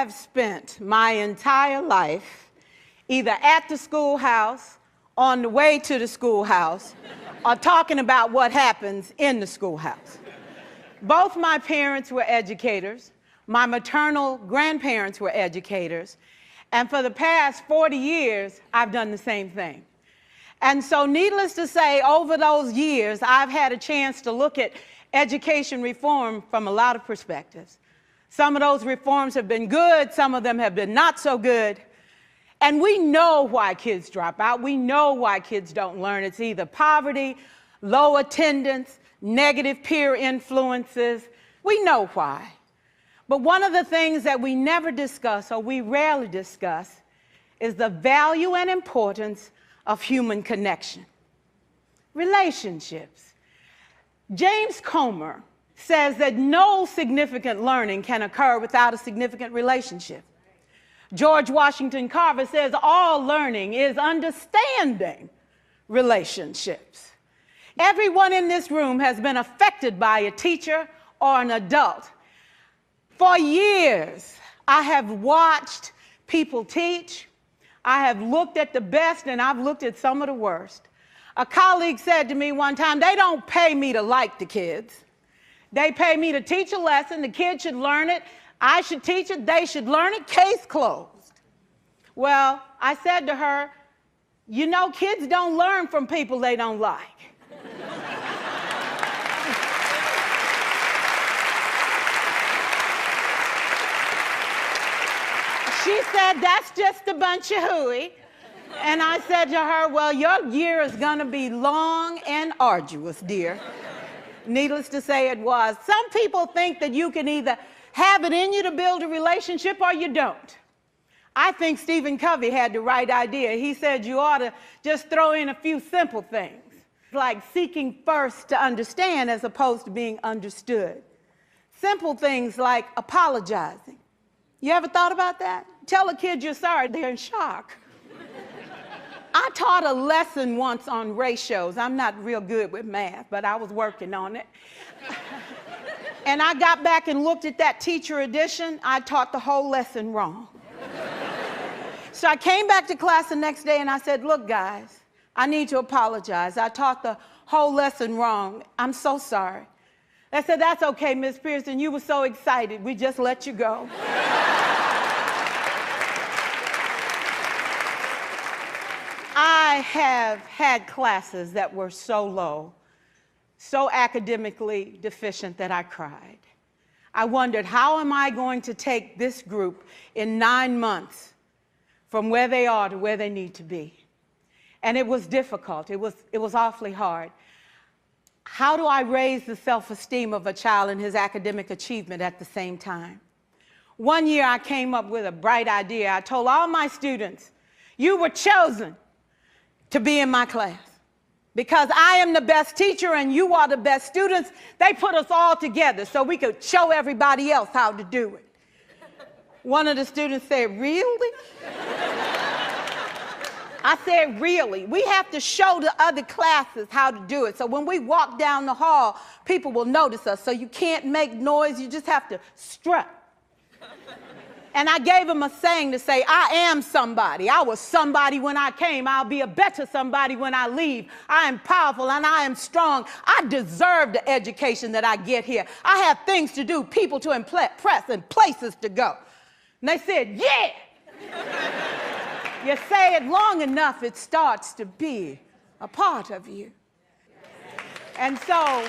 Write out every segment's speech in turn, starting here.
have spent my entire life either at the schoolhouse, on the way to the schoolhouse, or talking about what happens in the schoolhouse. Both my parents were educators. My maternal grandparents were educators. And for the past 40 years, I've done the same thing. And so needless to say, over those years, I've had a chance to look at education reform from a lot of perspectives. Some of those reforms have been good, some of them have been not so good. And we know why kids drop out. We know why kids don't learn. It's either poverty, low attendance, negative peer influences. We know why. But one of the things that we never discuss, or we rarely discuss, is the value and importance of human connection. Relationships. James Comer says that no significant learning can occur without a significant relationship. George Washington Carver says all learning is understanding relationships. Everyone in this room has been affected by a teacher or an adult. For years, I have watched people teach. I have looked at the best and I've looked at some of the worst. A colleague said to me one time, they don't pay me to like the kids. They pay me to teach a lesson. The kids should learn it. I should teach it. They should learn it. Case closed. Well, I said to her, you know, kids don't learn from people they don't like. She said, that's just a bunch of hooey. And I said to her, well, your year is going to be long and arduous, dear. Needless to say, it was. Some people think that you can either have it in you to build a relationship or you don't. I think Stephen Covey had the right idea. He said you ought to just throw in a few simple things, like seeking first to understand as opposed to being understood. Simple things like apologizing. You ever thought about that? Tell a kid you're sorry, they're in shock. I taught a lesson once on ratios. I'm not real good with math, but I was working on it. And I got back and looked at that teacher edition. I taught the whole lesson wrong. So I came back to class the next day and I said, look, guys, I need to apologize. I taught the whole lesson wrong. I'm so sorry. They said, that's okay, Miss Pearson. You were so excited. We just let you go. I have had classes that were so low, so academically deficient that I cried. I wondered, how am I going to take this group in 9 months from where they are to where they need to be? And it was difficult. It was awfully hard. How do I raise the self-esteem of a child and his academic achievement at the same time? One year I came up with a bright idea. I told all my students, you were chosen to be in my class. Because I am the best teacher and you are the best students, they put us all together so we could show everybody else how to do it. One of the students said, really? I said, really? We have to show the other classes how to do it. So when we walk down the hall, people will notice us. So you can't make noise, you just have to strut. And I gave him a saying to say, I am somebody. I was somebody when I came. I'll be a better somebody when I leave. I am powerful and I am strong. I deserve the education that I get here. I have things to do, people to impress, and places to go. And they said, yeah. You say it long enough, it starts to be a part of you. And so,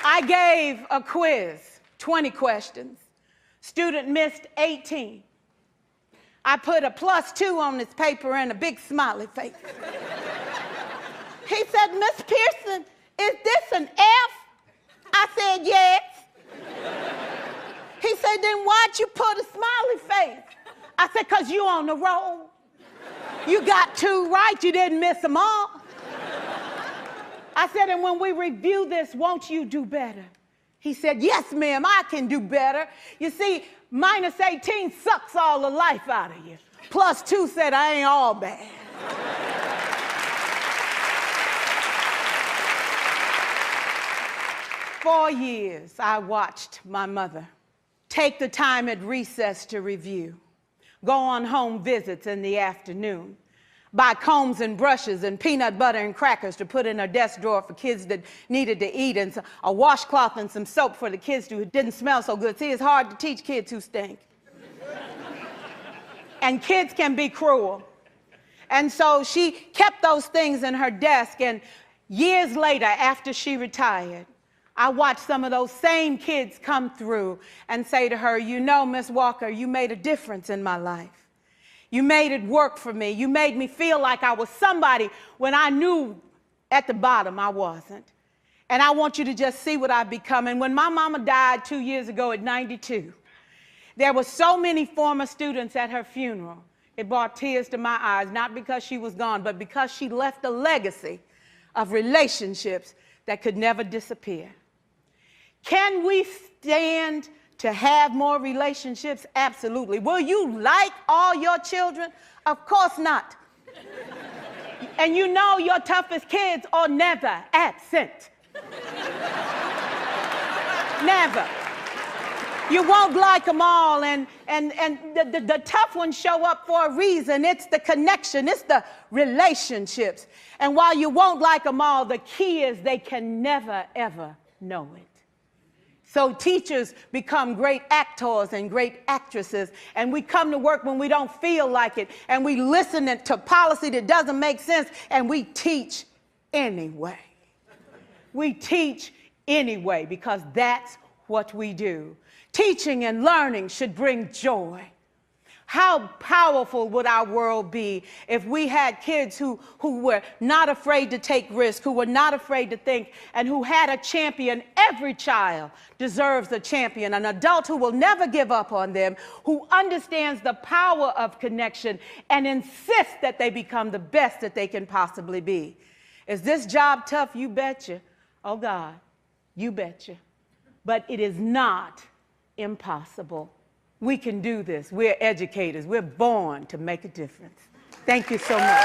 I gave a quiz, 20 questions. Student missed 18. I put a +2 on his paper and a big smiley face. He said, Miss Pearson, is this an F? I said, yes. He said, then why'd you put a smiley face? I said, because you on the roll. You got 2 right, you didn't miss them all. I said, and when we review this, won't you do better? He said, yes, ma'am, I can do better. You see, -18 sucks all the life out of you. +2 said, I ain't all bad. 4 years, I watched my mother take the time at recess to review, go on home visits in the afternoon, buy combs and brushes and peanut butter and crackers to put in her desk drawer for kids that needed to eat, and a washcloth and some soap for the kids who didn't smell so good. See, it's hard to teach kids who stink. And kids can be cruel. And so she kept those things in her desk, and years later, after she retired, I watched some of those same kids come through and say to her, you know, Miss Walker, you made a difference in my life. You made it work for me. You made me feel like I was somebody when I knew at the bottom I wasn't. And I want you to just see what I've become. And when my mama died 2 years ago at 92, there were so many former students at her funeral. It brought tears to my eyes, not because she was gone, but because she left a legacy of relationships that could never disappear. Can we stand to have more relationships? Absolutely. Will you like all your children? Of course not. And you know your toughest kids are never absent. Never. You won't like them all, and the tough ones show up for a reason. It's the connection, it's the relationships. And while you won't like them all, the key is they can never, ever know it. So teachers become great actors and great actresses, and we come to work when we don't feel like it, and we listen to policy that doesn't make sense, and we teach anyway. We teach anyway because that's what we do. Teaching and learning should bring joy. How powerful would our world be if we had kids who were not afraid to take risks, who were not afraid to think, and who had a champion? Every child deserves a champion, an adult who will never give up on them, who understands the power of connection and insists that they become the best that they can possibly be. Is this job tough? You betcha. Oh God, you betcha. But it is not impossible. We can do this. We're educators. We're born to make a difference. Thank you so much.